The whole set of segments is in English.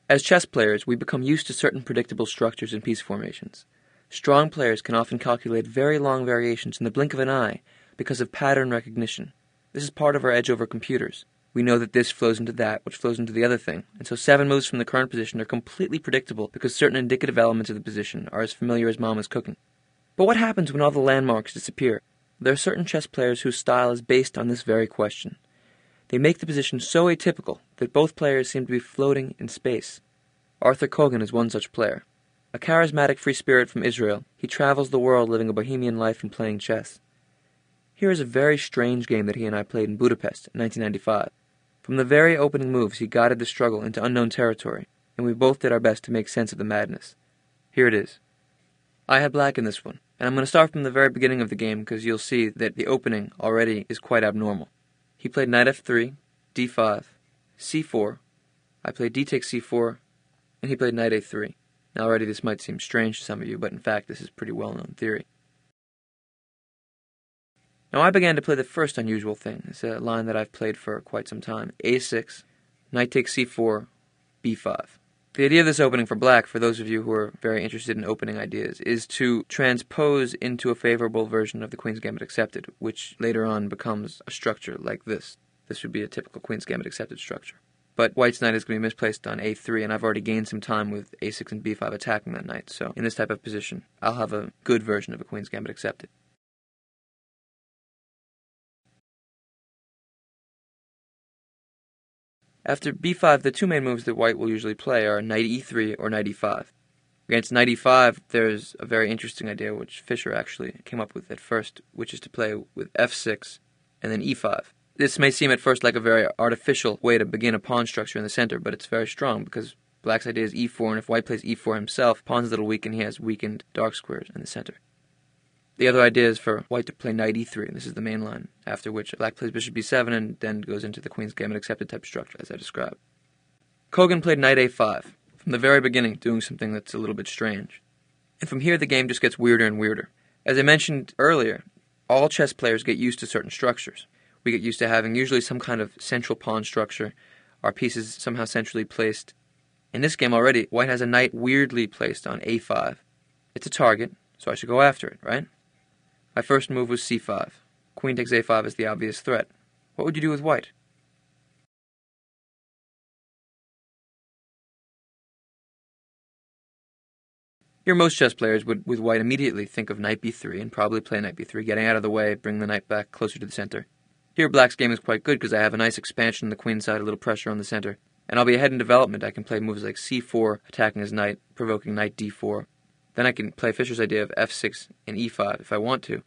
As chess players, we become used to certain predictable structures and piece formations. Strong players can often calculate very long variations in the blink of an eye because of pattern recognition. This is part of our edge over computers. We know that this flows into that, which flows into the other thing, and so 7 moves from the current position are completely predictable because certain indicative elements of the position are as familiar as Mama's cooking. But what happens when all the landmarks disappear? There are certain chess players whose style is based on this very question. They make the position so atypical that both players seem to be floating in space. Arthur Kogan is one such player. A charismatic free spirit from Israel, he travels the world living a bohemian life and playing chess. Here is a very strange game that he and I played in Budapest in 1995. From the very opening moves, he guided the struggle into unknown territory, and we both did our best to make sense of the madness. Here it is. I had black in this one, and I'm going to start from the very beginning of the game because you'll see that the opening already is quite abnormal. He played knight f3, d5, c4, I played d takes c4, and he played knight a3. Now already this might seem strange to some of you, but in fact this is pretty well-known theory. Now I began to play the first unusual thing. It's a line that I've played for quite some time. a6, knight takes c4, b5. The idea of this opening for black, for those of you who are very interested in opening ideas, is to transpose into a favorable version of the Queen's Gambit Accepted, which later on becomes a structure like this. This would be a typical Queen's Gambit Accepted structure. But white's knight is going to be misplaced on a3, and I've already gained some time with a6 and b5 attacking that knight, so in this type of position, I'll have a good version of a Queen's Gambit Accepted. After b5, the two main moves that white will usually play are knight e3 or knight e5. Against knight e5, there's a very interesting idea which Fischer actually came up with at first, which is to play with f6 and then e5. This may seem at first like a very artificial way to begin a pawn structure in the center, but it's very strong because black's idea is e4, and if white plays e4 himself, pawn's a little weak and he has weakened dark squares in the center. The other idea is for white to play knight e3, and this is the main line, after which black plays bishop b7 and then goes into the Queen's Gambit Accepted type structure, as I described. Kogan played knight a5, from the very beginning doing something that's a little bit strange. And from here the game just gets weirder and weirder. As I mentioned earlier, all chess players get used to certain structures. We get used to having usually some kind of central pawn structure, our pieces somehow centrally placed. In this game already, white has a knight weirdly placed on a5. It's a target, so I should go after it, right? My first move was c5. Queen takes a5 is the obvious threat. What would you do with white? Here most chess players would, with white, immediately think of knight b3 and probably play knight b3, getting out of the way, bring the knight back closer to the center. Here black's game is quite good because I have a nice expansion on the queen side, a little pressure on the center. And I'll be ahead in development. I can play moves like c4, attacking his knight, provoking knight d4. Then I can play Fischer's idea of f6 and e5 if I want to.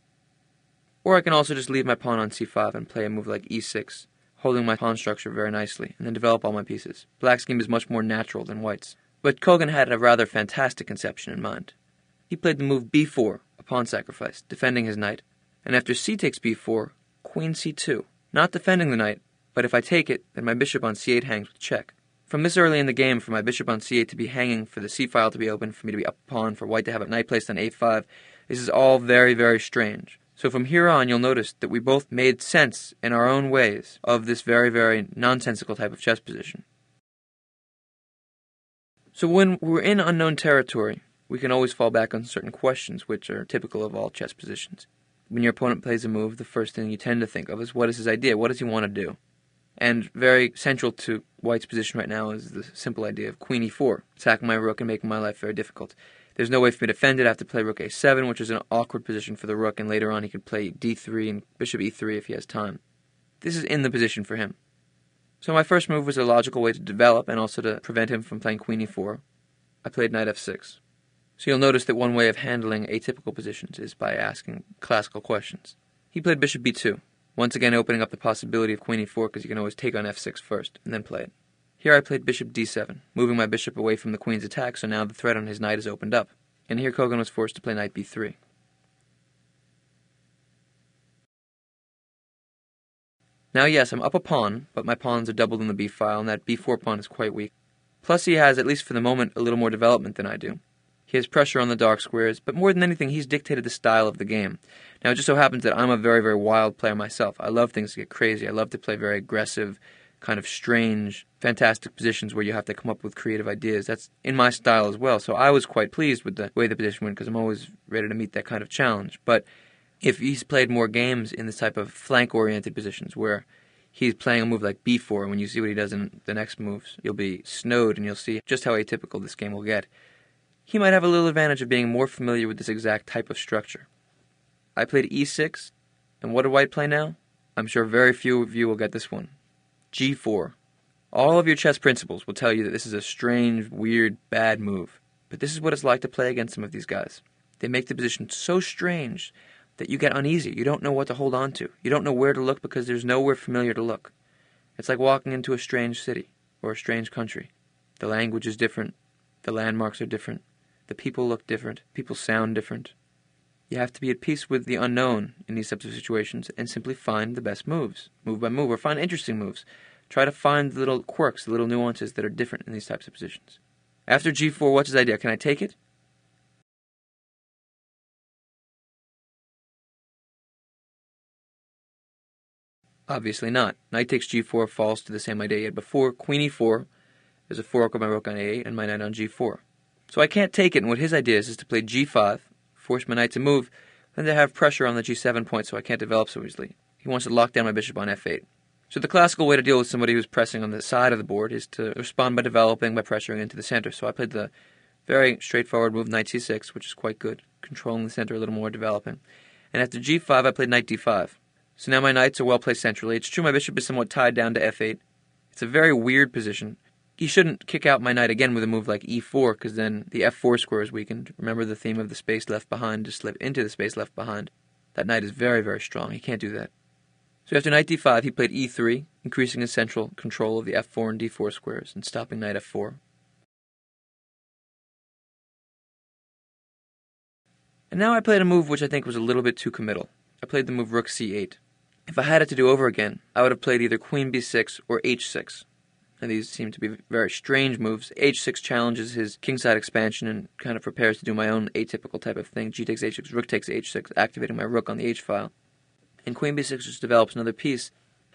Or I can also just leave my pawn on c5 and play a move like e6, holding my pawn structure very nicely, and then develop all my pieces. Black's game is much more natural than white's. But Kogan had a rather fantastic conception in mind. He played the move b4, a pawn sacrifice, defending his knight, and after c takes b4, queen c2. Not defending the knight, but if I take it, then my bishop on c8 hangs with check. From this early in the game, for my bishop on c8 to be hanging, for the c-file to be open, for me to be up a pawn, for white to have a knight placed on a5, this is all very, very strange. So from here on, you'll notice that we both made sense in our own ways of this very, very nonsensical type of chess position. So when we're in unknown territory, we can always fall back on certain questions which are typical of all chess positions. When your opponent plays a move, the first thing you tend to think of is what is his idea, what does he want to do? And very central to white's position right now is the simple idea of queen e4, attacking my rook and making my life very difficult. There's no way for me to defend it. I have to play rook a7, which is an awkward position for the rook, and later on he could play d3 and bishop e3 if he has time. This is in the position for him. So my first move was a logical way to develop and also to prevent him from playing queen e4. I played knight f6. So you'll notice that one way of handling atypical positions is by asking classical questions. He played bishop b2, once again opening up the possibility of queen e4 because you can always take on f6 first and then play it. Here I played bishop d7, moving my bishop away from the queen's attack, so now the threat on his knight is opened up. And here Kogan was forced to play knight b3. Now yes, I'm up a pawn, but my pawns are doubled in the b-file, and that b4 pawn is quite weak. Plus he has, at least for the moment, a little more development than I do. He has pressure on the dark squares, but more than anything, he's dictated the style of the game. Now, it just so happens that I'm a very, very wild player myself. I love things to get crazy. I love to play very aggressive, kind of strange, fantastic positions where you have to come up with creative ideas. That's in my style as well, so I was quite pleased with the way the position went because I'm always ready to meet that kind of challenge. But if he's played more games in this type of flank-oriented positions where he's playing a move like b4, and when you see what he does in the next moves, you'll be snowed and you'll see just how atypical this game will get. He might have a little advantage of being more familiar with this exact type of structure. I played e6, and what did white play now? I'm sure very few of you will get this one. g4. All of your chess principles will tell you that this is a strange, weird, bad move. But this is what it's like to play against some of these guys. They make the position so strange that you get uneasy. You don't know what to hold on to. You don't know where to look because there's nowhere familiar to look. It's like walking into a strange city or a strange country. The language is different. The landmarks are different. The people look different. People sound different. You have to be at peace with the unknown in these types of situations and simply find the best moves, move by move, or find interesting moves. Try to find the little quirks, the little nuances that are different in these types of positions. After g4, what's his idea? Can I take it? Obviously not. Knight takes g4 falls to the same idea he had before. Queen e4. There's a fork of my rook on a8 and my knight on g4. So I can't take it, and what his idea is to play g5, force my knight to move, then to have pressure on the g7 point so I can't develop so easily. He wants to lock down my bishop on f8. So the classical way to deal with somebody who's pressing on the side of the board is to respond by developing, by pressuring into the center. So I played the very straightforward move knight c6, which is quite good, controlling the center a little more, developing. And after g5, I played knight d5. So now my knights are well placed centrally. It's true my bishop is somewhat tied down to f8. It's a very weird position. He shouldn't kick out my knight again with a move like e4, because then the f4 square is weakened. Remember the theme of the space left behind, to slip into the space left behind. That knight is very, very strong. He can't do that. So after knight d5, he played e3, increasing his central control of the f4 and d4 squares, and stopping knight f4. And now I played a move which I think was a little bit too committal. I played the move rook c8. If I had it to do over again, I would have played either queen b6 or h6. And these seem to be very strange moves. h6 challenges his kingside expansion and kind of prepares to do my own atypical type of thing. G takes h6, rook takes h6, activating my rook on the h-file. And queen b6 just develops another piece.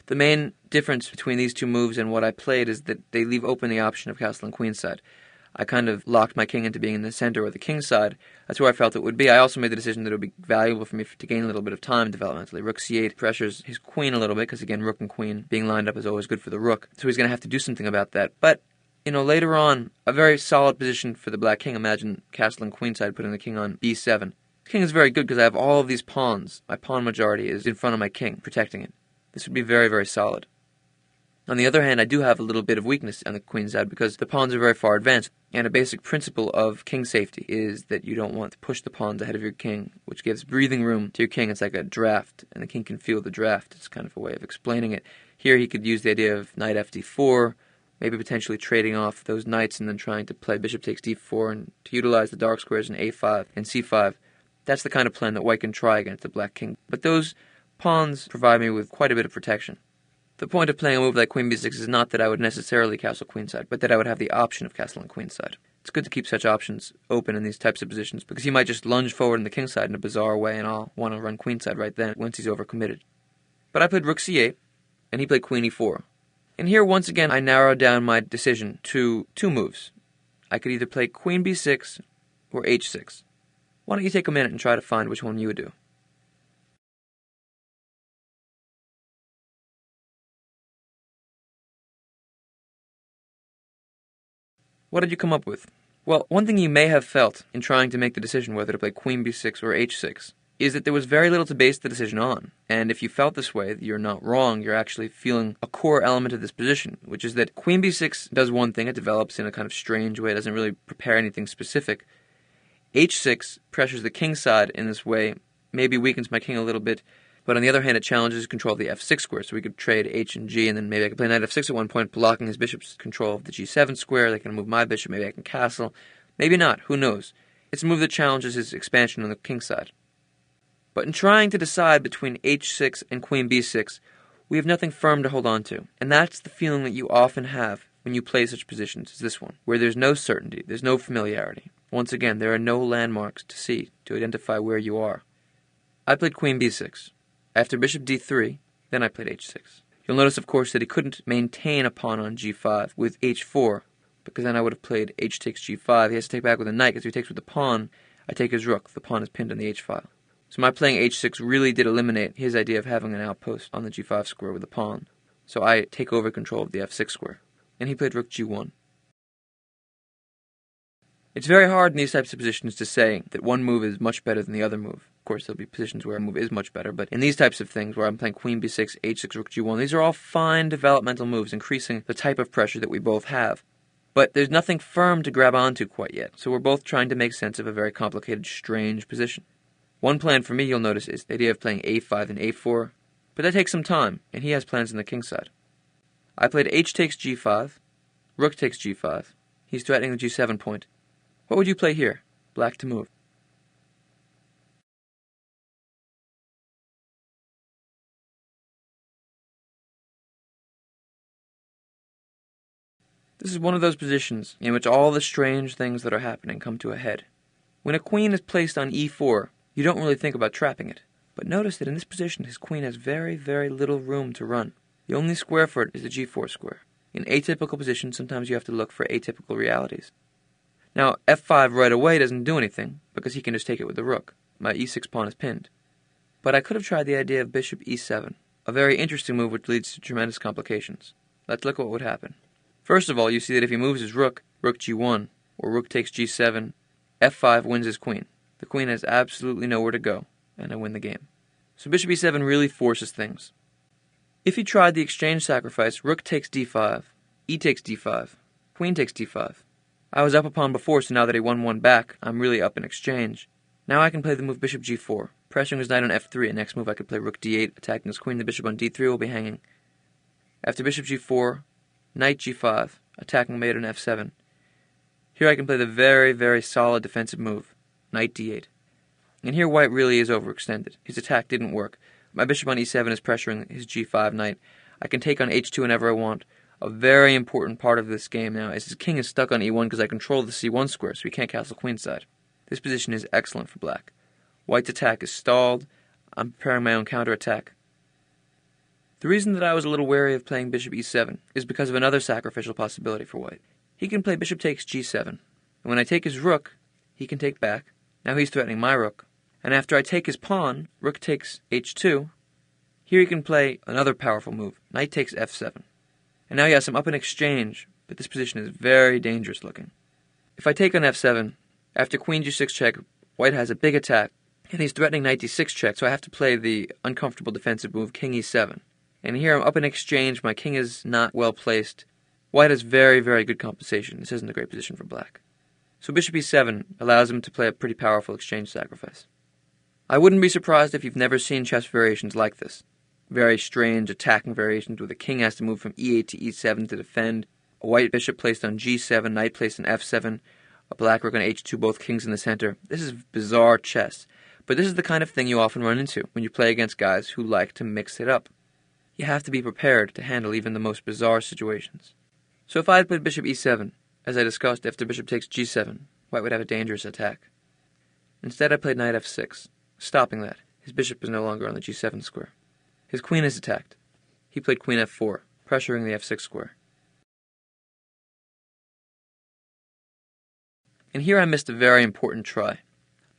The main difference between these two moves and what I played is that they leave open the option of castle and queenside. I kind of locked my king into being in the center or the king side. That's where I felt it would be. I also made the decision that it would be valuable for me to gain a little bit of time developmentally. Rook c8 pressures his queen a little bit, because again, rook and queen being lined up is always good for the rook. So he's going to have to do something about that. But, later on, a very solid position for the black king. Imagine castle and queenside putting the king on b7. The king is very good because I have all of these pawns. My pawn majority is in front of my king, protecting it. This would be very, very solid. On the other hand, I do have a little bit of weakness on the queen side because the pawns are very far advanced, and a basic principle of king safety is that you don't want to push the pawns ahead of your king, which gives breathing room to your king. It's like a draft, and the king can feel the draft. It's kind of a way of explaining it. Here he could use the idea of knight fd4, maybe potentially trading off those knights and then trying to play bishop takes d4 and to utilize the dark squares in a5 and c5. That's the kind of plan that white can try against the black king. But those pawns provide me with quite a bit of protection. The point of playing a move like queen b6 is not that I would necessarily castle queenside, but that I would have the option of castling queenside. It's good to keep such options open in these types of positions, because he might just lunge forward in the king side in a bizarre way, and I'll want to run queenside right then, once he's overcommitted. But I played rook c8, and he played queen e4. And here, once again, I narrowed down my decision to two moves. I could either play queen b6 or h6. Why don't you take a minute and try to find which one you would do? What did you come up with? Well, one thing you may have felt in trying to make the decision whether to play queen b6 or h6 is that there was very little to base the decision on. And if you felt this way, you're not wrong. You're actually feeling a core element of this position, which is that queen b6 does one thing. It develops in a kind of strange way. It doesn't really prepare anything specific. h6 pressures the king side in this way, maybe weakens my king a little bit, but on the other hand, it challenges control of the f6 square, so we could trade h and g, and then maybe I could play knight f6 at one point, blocking his bishop's control of the g7 square. They can move my bishop, maybe I can castle. Maybe not, who knows? It's a move that challenges his expansion on the king side. But in trying to decide between h6 and queen b6, we have nothing firm to hold on to, and that's the feeling that you often have when you play such positions as this one, where there's no certainty, there's no familiarity. Once again, there are no landmarks to see to identify where you are. I played queen b6. After bishop d3, then I played h6. You'll notice, of course, that he couldn't maintain a pawn on g5 with h4, because then I would have played h takes g5. He has to take back with a knight, because if he takes with the pawn, I take his rook. The pawn is pinned on the h file. So my playing h6 really did eliminate his idea of having an outpost on the g5 square with a pawn. So I take over control of the f6 square. And he played rook g1. It's very hard in these types of positions to say that one move is much better than the other move. Of course, there'll be positions where a move is much better, but in these types of things where I'm playing queen b6, h6, rook g1, these are all fine developmental moves, increasing the type of pressure that we both have. But there's nothing firm to grab onto quite yet, so we're both trying to make sense of a very complicated, strange position. One plan for me, you'll notice, is the idea of playing a5 and a4, but that takes some time, and he has plans on the king side. I played h takes g5, rook takes g5, he's threatening the g7 point. What would you play here? Black to move. This is one of those positions in which all the strange things that are happening come to a head. When a queen is placed on e4, you don't really think about trapping it. But notice that in this position, his queen has very, very little room to run. The only square for it is the g4 square. In atypical positions, sometimes you have to look for atypical realities. Now, f5 right away doesn't do anything, because he can just take it with the rook. My e6 pawn is pinned. But I could have tried the idea of bishop e7, a very interesting move which leads to tremendous complications. Let's look at what would happen. First of all, you see that if he moves his rook, rook g1, or rook takes g7, f5 wins his queen. The queen has absolutely nowhere to go, and I win the game. So bishop e7 really forces things. If he tried the exchange sacrifice, rook takes d5, e takes d5, queen takes d5. I was up a pawn before, so now that he won one back, I'm really up in exchange. Now I can play the move bishop g4, pressuring his knight on f3, and next move I could play rook d8, attacking his queen. The bishop on d3 will be hanging. After bishop g4, knight g5, attacking mate on f7. Here I can play the very, very solid defensive move, knight d8. And here white really is overextended. His attack didn't work. My bishop on e7 is pressuring his g5 knight. I can take on h2 whenever I want. A very important part of this game now is his king is stuck on e1 because I control the c1 square, so he can't castle queenside. This position is excellent for black. White's attack is stalled. I'm preparing my own counterattack. The reason that I was a little wary of playing bishop e7 is because of another sacrificial possibility for white. He can play bishop takes g7, and when I take his rook, he can take back. Now he's threatening my rook. And after I take his pawn, rook takes h2, here he can play another powerful move, knight takes f7. And now yes, I'm up in exchange, but this position is very dangerous looking. If I take on f7, after queen g6 check, white has a big attack, and he's threatening knight d6 check, so I have to play the uncomfortable defensive move, king e7. And here I'm up in exchange, my king is not well placed. White has very, very good compensation. This isn't a great position for black. So bishop e7 allows him to play a pretty powerful exchange sacrifice. I wouldn't be surprised if you've never seen chess variations like this. Very strange attacking variations where the king has to move from e8 to e7 to defend, a white bishop placed on g7, knight placed on f7, a black rook on h2, both kings in the center. This is bizarre chess, but this is the kind of thing you often run into when you play against guys who like to mix it up. You have to be prepared to handle even the most bizarre situations. So if I had played bishop e7, as I discussed, after bishop takes g7, white would have a dangerous attack. Instead I played knight f6, stopping that. His bishop is no longer on the g7 square. His queen is attacked. He played queen f4, pressuring the f6 square. And here I missed a very important try.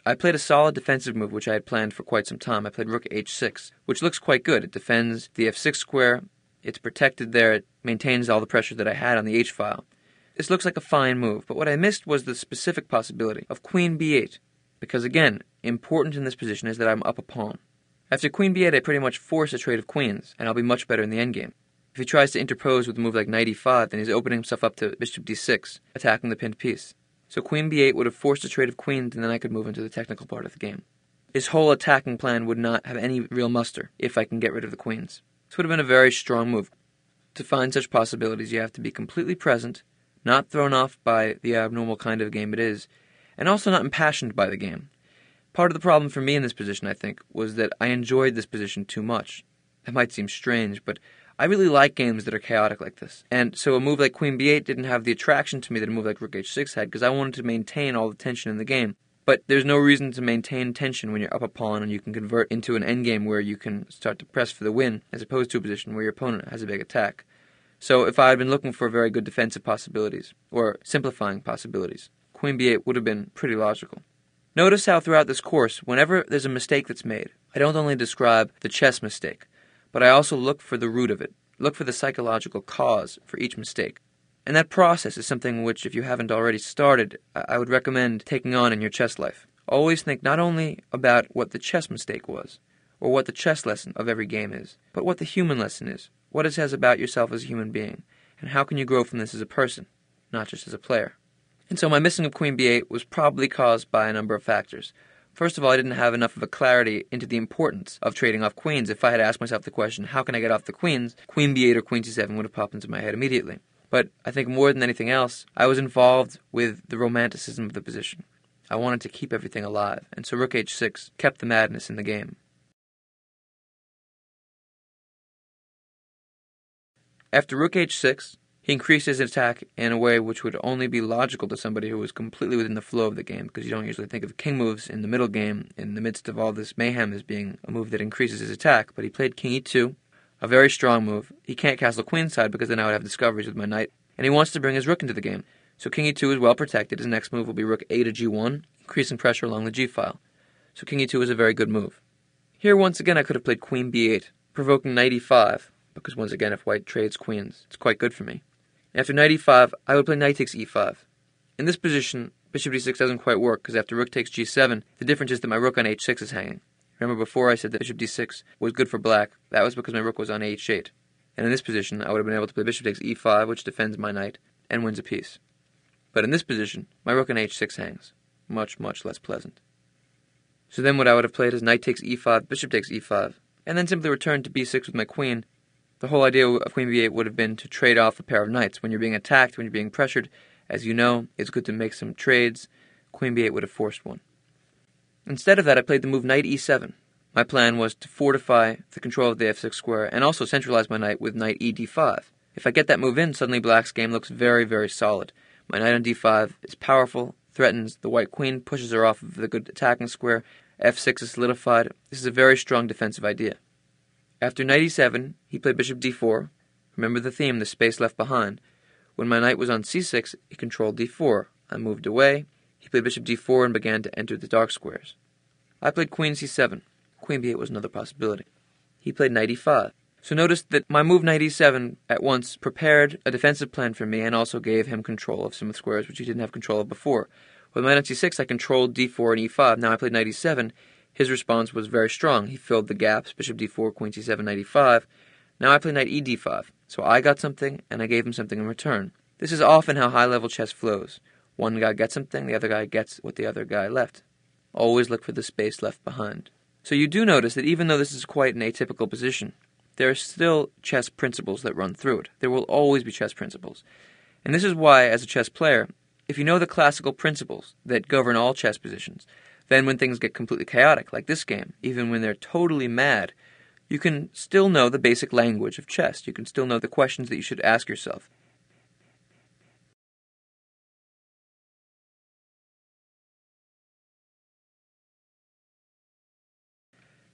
I played a solid defensive move which I had planned for quite some time. I played rook h6, which looks quite good. It defends the f6 square, it's protected there, it maintains all the pressure that I had on the h-file. This looks like a fine move, but what I missed was the specific possibility of queen b8, because again, important in this position is that I'm up a pawn. After queen b8, I pretty much force a trade of queens, and I'll be much better in the endgame. If he tries to interpose with a move like knight e5, then he's opening himself up to bishop d6, attacking the pinned piece. So queen b8 would have forced a trade of queens, and then I could move into the technical part of the game. His whole attacking plan would not have any real muster if I can get rid of the queens. This would have been a very strong move. To find such possibilities, you have to be completely present, not thrown off by the abnormal kind of game it is, and also not impassioned by the game. Part of the problem for me in this position, I think, was that I enjoyed this position too much. That might seem strange, but I really like games that are chaotic like this. And so a move like queen b8 didn't have the attraction to me that a move like rook h6 had, because I wanted to maintain all the tension in the game. But there's no reason to maintain tension when you're up a pawn and you can convert into an endgame where you can start to press for the win, as opposed to a position where your opponent has a big attack. So if I had been looking for very good defensive possibilities, or simplifying possibilities, queen b8 would have been pretty logical. Notice how throughout this course, whenever there's a mistake that's made, I don't only describe the chess mistake, but I also look for the root of it, look for the psychological cause for each mistake. And that process is something which, if you haven't already started, I would recommend taking on in your chess life. Always think not only about what the chess mistake was, or what the chess lesson of every game is, but what the human lesson is, what it says about yourself as a human being, and how can you grow from this as a person, not just as a player. And so my missing of queen b8 was probably caused by a number of factors. First of all, I didn't have enough of a clarity into the importance of trading off queens. If I had asked myself the question, how can I get off the queens, queen b8 or queen c7 would have popped into my head immediately. But I think more than anything else, I was involved with the romanticism of the position. I wanted to keep everything alive, and so rook h6 kept the madness in the game. After rook h6, he increased his attack in a way which would only be logical to somebody who was completely within the flow of the game, because you don't usually think of king moves in the middle game, in the midst of all this mayhem, as being a move that increases his attack. But he played king e2, a very strong move. He can't castle queenside because then I would have discoveries with my knight, and he wants to bring his rook into the game. So king e2 is well protected. His next move will be rook a to g1, increasing pressure along the g-file. So king e2 is a very good move. Here, once again, I could have played queen b8, provoking knight e5, because once again, if white trades queens, it's quite good for me. After knight e5, I would play knight takes e5. In this position, bishop d6 doesn't quite work, because after rook takes g7, the difference is that my rook on h6 is hanging. Remember before I said that bishop d6 was good for black? That was because my rook was on h8. And in this position, I would have been able to play bishop takes e5, which defends my knight, and wins a piece. But in this position, my rook on h6 hangs. Much, much less pleasant. So then what I would have played is knight takes e5, bishop takes e5, and then simply return to b6 with my queen. The whole idea of queen b8 would have been to trade off a pair of knights. When you're being attacked, when you're being pressured, as you know, it's good to make some trades. Queen b8 would have forced one. Instead of that, I played the move knight e7. My plan was to fortify the control of the f6 square and also centralize my knight with knight e d5. If I get that move in, suddenly black's game looks very, very solid. My knight on d5 is powerful, threatens the white queen, pushes her off of the good attacking square, f6 is solidified. This is a very strong defensive idea. After knight e7, he played bishop d4. Remember the theme, the space left behind. When my knight was on c6, he controlled d4. I moved away. He played bishop d4 and began to enter the dark squares. I played queen c7. Queen b8 was another possibility. He played knight e5. So notice that my move knight e7 at once prepared a defensive plan for me and also gave him control of some squares which he didn't have control of before. With my knight c6, I controlled d4 and e5. Now I played knight e7. His response was very strong. He filled the gaps, bishop d4, queen c7, knight e5. Now I play knight e d5. So I got something, and I gave him something in return. This is often how high-level chess flows. One guy gets something, the other guy gets what the other guy left. Always look for the space left behind. So you do notice that even though this is quite an atypical position, there are still chess principles that run through it. There will always be chess principles. And this is why, as a chess player, if you know the classical principles that govern all chess positions, then when things get completely chaotic, like this game, even when they're totally mad, you can still know the basic language of chess. You can still know the questions that you should ask yourself.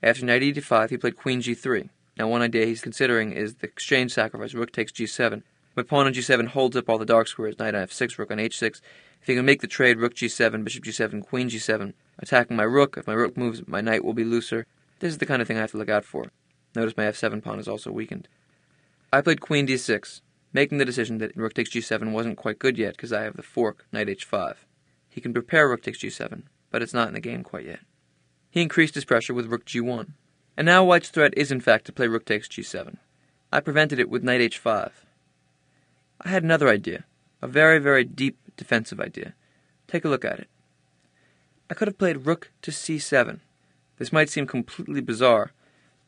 After knight e d5, he played queen g3. Now one idea he's considering is the exchange sacrifice, rook takes g7. My pawn on g7 holds up all the dark squares, knight on f6, rook on h6. If he can make the trade, rook g7, bishop g7, queen g7, attacking my rook. If my rook moves, my knight will be looser. This is the kind of thing I have to look out for. Notice my f7 pawn is also weakened. I played queen d6, making the decision that rook takes g7 wasn't quite good yet because I have the fork, knight h5. He can prepare rook takes g7, but it's not in the game quite yet. He increased his pressure with rook g1. And now white's threat is in fact to play rook takes g7. I prevented it with knight h5. I had another idea, a very, very deep defensive idea. Take a look at it. I could have played rook to c7. This might seem completely bizarre,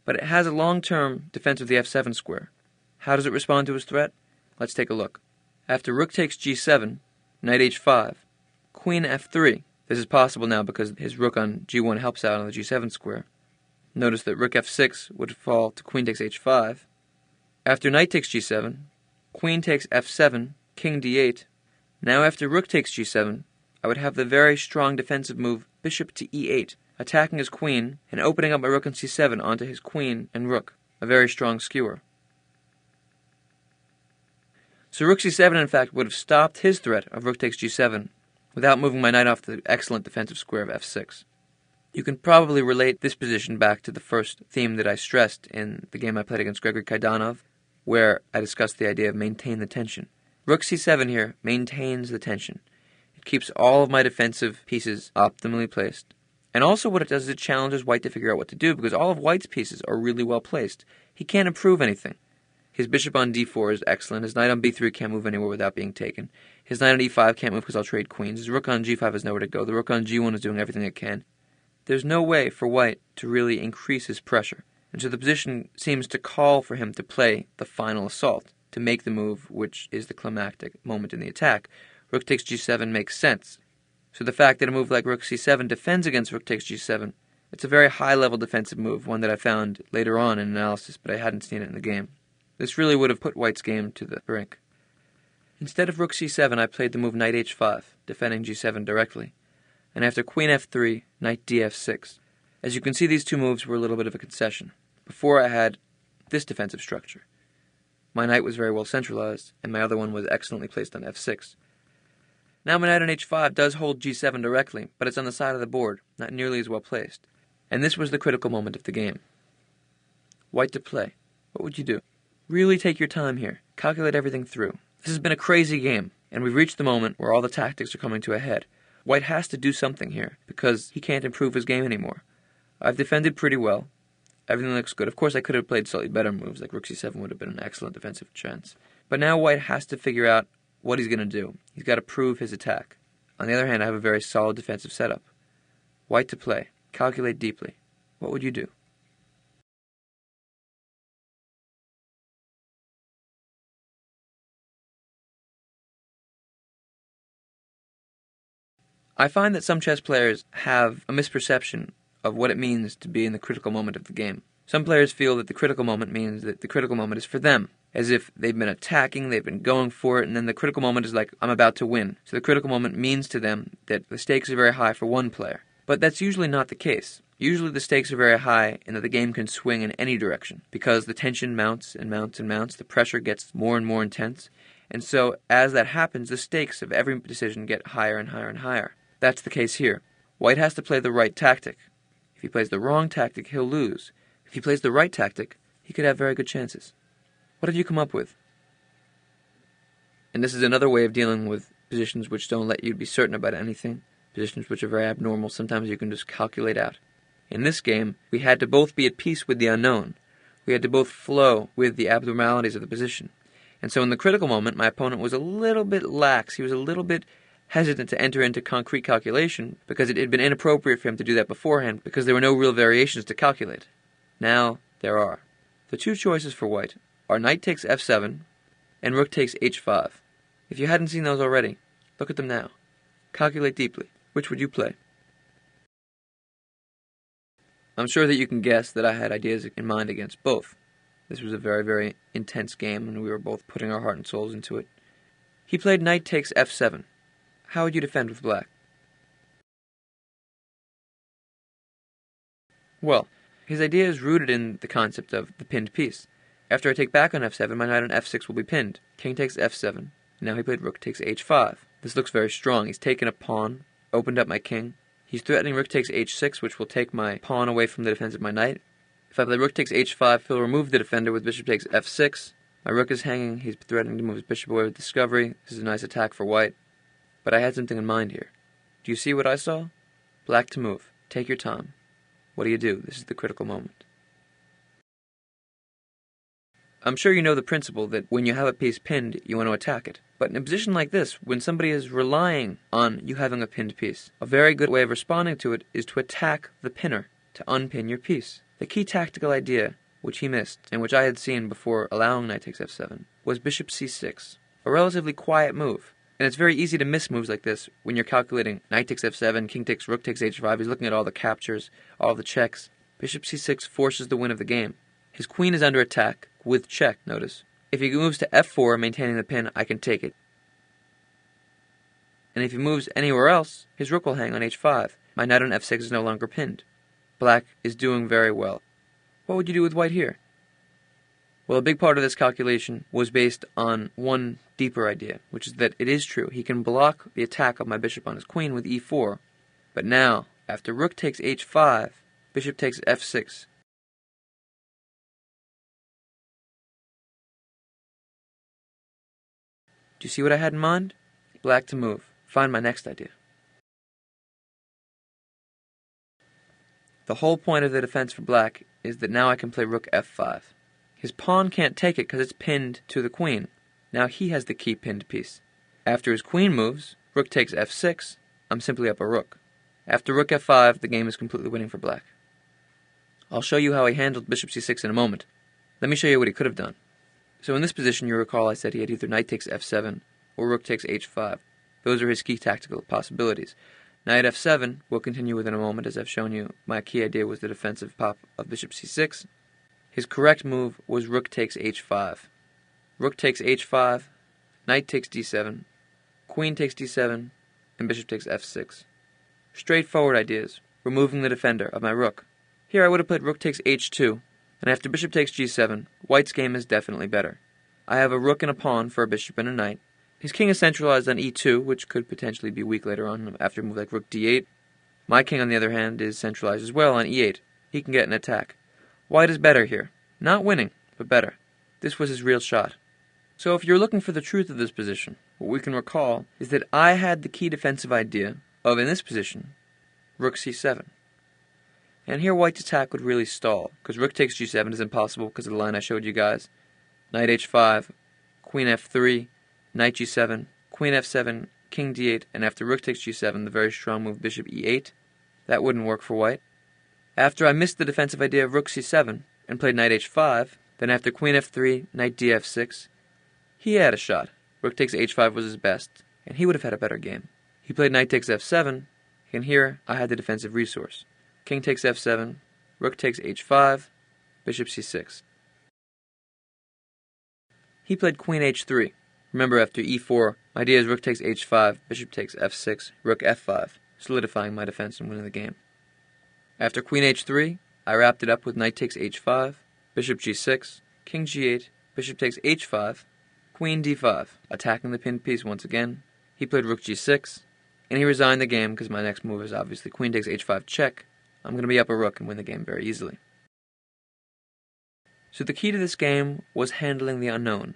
but it has a long-term defense of the f7 square. How does it respond to his threat? Let's take a look. After rook takes g7, knight h5, queen f3. This is possible now because his rook on g1 helps out on the g7 square. Notice that rook f6 would fall to queen takes h5. After knight takes g7, queen takes f7, king d8. Now after rook takes g7, I would have the very strong defensive move bishop to e8, attacking his queen and opening up my rook on c7 onto his queen and rook, a very strong skewer. So rook c7 in fact would have stopped his threat of rook takes g7 without moving my knight off the excellent defensive square of f6. You can probably relate this position back to the first theme that I stressed in the game I played against Gregory Kaidanov, where I discussed the idea of maintain the tension. Rook c7 here maintains the tension. It keeps all of my defensive pieces optimally placed. And also what it does is it challenges white to figure out what to do, because all of white's pieces are really well placed. He can't improve anything. His bishop on d4 is excellent. His knight on b3 can't move anywhere without being taken. His knight on e5 can't move because I'll trade queens. His rook on g5 has nowhere to go. The rook on g1 is doing everything it can. There's no way for white to really increase his pressure. And so the position seems to call for him to play the final assault, to make the move which is the climactic moment in the attack. Rook takes g7 makes sense. So the fact that a move like rook c7 defends against rook takes g7, it's a very high-level defensive move, one that I found later on in analysis, but I hadn't seen it in the game. This really would have put white's game to the brink. Instead of rook c7, I played the move knight h5, defending g7 directly. And after queen f3, knight df6. As you can see, these two moves were a little bit of a concession. Before I had this defensive structure. My knight was very well centralized, and my other one was excellently placed on f6. Now my knight on h5 does hold g7 directly, but it's on the side of the board, not nearly as well placed. And this was the critical moment of the game. White to play. What would you do? Really take your time here. Calculate everything through. This has been a crazy game, and we've reached the moment where all the tactics are coming to a head. White has to do something here, because he can't improve his game anymore. I've defended pretty well. Everything looks good. Of course, I could have played slightly better moves, like rook c7 would have been an excellent defensive chance. But now white has to figure out what he's going to do. He's got to prove his attack. On the other hand, I have a very solid defensive setup. White to play. Calculate deeply. What would you do? I find that some chess players have a misperception of what it means to be in the critical moment of the game. Some players feel that the critical moment means that the critical moment is for them, as if they've been attacking, they've been going for it, and then the critical moment is like, I'm about to win. So the critical moment means to them that the stakes are very high for one player. But that's usually not the case. Usually the stakes are very high and that the game can swing in any direction, because the tension mounts and mounts and mounts, the pressure gets more and more intense, and so as that happens, the stakes of every decision get higher and higher and higher. That's the case here. White has to play the right tactic. If he plays the wrong tactic, he'll lose. If he plays the right tactic, he could have very good chances. What have you come up with? And this is another way of dealing with positions which don't let you be certain about anything, positions which are very abnormal. Sometimes you can just calculate out. In this game, we had to both be at peace with the unknown. We had to both flow with the abnormalities of the position. And so in the critical moment, my opponent was a little bit lax. He was a little bit hesitant to enter into concrete calculation because it had been inappropriate for him to do that beforehand because there were no real variations to calculate. Now there are. The two choices for white are knight takes f7 and rook takes h5. If you hadn't seen those already, look at them now. Calculate deeply. Which would you play? I'm sure that you can guess that I had ideas in mind against both. This was a very, very intense game and we were both putting our heart and souls into it. He played knight takes f7. How would you defend with black? Well, his idea is rooted in the concept of the pinned piece. After I take back on f7, my knight on f6 will be pinned. King takes f7. Now he played rook takes h5. This looks very strong. He's taken a pawn, opened up my king. He's threatening rook takes h6, which will take my pawn away from the defense of my knight. If I play rook takes h5, he'll remove the defender with bishop takes f6. My rook is hanging. He's threatening to move his bishop away with discovery. This is a nice attack for white. But I had something in mind here. Do you see what I saw? Black to move. Take your time. What do you do? This is the critical moment. I'm sure you know the principle that when you have a piece pinned, you want to attack it. But in a position like this, when somebody is relying on you having a pinned piece, a very good way of responding to it is to attack the pinner, to unpin your piece. The key tactical idea, which he missed, and which I had seen before allowing knight takes f7, was bishop c6, a relatively quiet move. And it's very easy to miss moves like this when you're calculating knight takes f7, king takes rook takes h5. He's looking at all the captures, all the checks. Bishop c6 forces the win of the game. His queen is under attack, with check, notice. If he moves to f4, maintaining the pin, I can take it. and if he moves anywhere else, his rook will hang on h5. My knight on f6 is no longer pinned. Black is doing very well. What would you do with white here? Well, a big part of this calculation was based on one deeper idea, which is that it is true he can block the attack of my bishop on his queen with e4, but now, after rook takes h5, bishop takes f6. Do you see what I had in mind? Black to move. Find my next idea. The whole point of the defense for black is that now I can play rook f5. His pawn can't take it because it's pinned to the queen. Now he has the key pinned piece. After his queen moves, rook takes f6, I'm simply up a rook. After rook f5, the game is completely winning for black. I'll show you how he handled bishop c6 in a moment. Let me show you what he could have done. So in this position, you recall I said he had either knight takes f7 or rook takes h5. Those are his key tactical possibilities. Knight f7 will continue within a moment. As I've shown you, my key idea was the defensive pop of bishop c6. His correct move was rook takes h5. Rook takes h5, knight takes d7, queen takes d7, and bishop takes f6. Straightforward ideas, removing the defender of my rook. Here I would have played rook takes h2, and after bishop takes g7, white's game is definitely better. I have a rook and a pawn for a bishop and a knight. His king is centralized on e2, which could potentially be weak later on after a move like rook d8. My king, on the other hand, is centralized as well on e8. He can get an attack. White is better here. Not winning, but better. This was his real shot. So if you're looking for the truth of this position, what we can recall is that I had the key defensive idea of, in this position, rook c7. And here white's attack would really stall, because rook takes g7 is impossible because of the line I showed you guys. Knight h5, queen f3, knight g7, queen f7, king d8, and after rook takes g7, the very strong move bishop e8. That wouldn't work for white. After I missed the defensive idea of rook c7 and played knight h5, then after queen f3, knight df6, he had a shot. Rook takes h5 was his best, and he would have had a better game. He played knight takes f7, and here I had the defensive resource. King takes f7, rook takes h5, bishop c6. He played queen h3. Remember, after e4, my idea is rook takes h5, bishop takes f6, rook f5, solidifying my defense and winning the game. After queen h3, I wrapped it up with knight takes h5, bishop g6, king g8, bishop takes h5, queen d5, attacking the pinned piece once again. He played rook g6, and he resigned the game because my next move is obviously queen takes h5 check. I'm going to be up a rook and win the game very easily. So the key to this game was handling the unknown.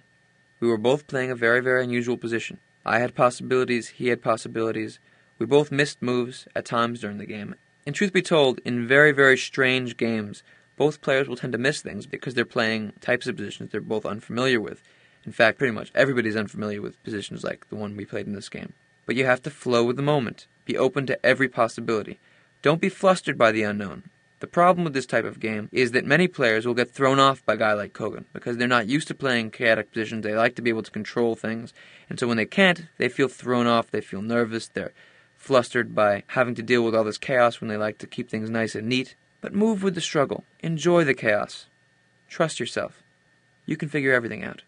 We were both playing a very, very unusual position. I had possibilities, he had possibilities. We both missed moves at times during the game. And truth be told, in very, very strange games, both players will tend to miss things because they're playing types of positions they're both unfamiliar with. In fact, pretty much everybody's unfamiliar with positions like the one we played in this game. But you have to flow with the moment. Be open to every possibility. Don't be flustered by the unknown. The problem with this type of game is that many players will get thrown off by a guy like Kogan because they're not used to playing chaotic positions. They like to be able to control things. And so when they can't, they feel thrown off, they feel nervous, they're flustered by having to deal with all this chaos when they like to keep things nice and neat. But move with the struggle. Enjoy the chaos. Trust yourself. You can figure everything out.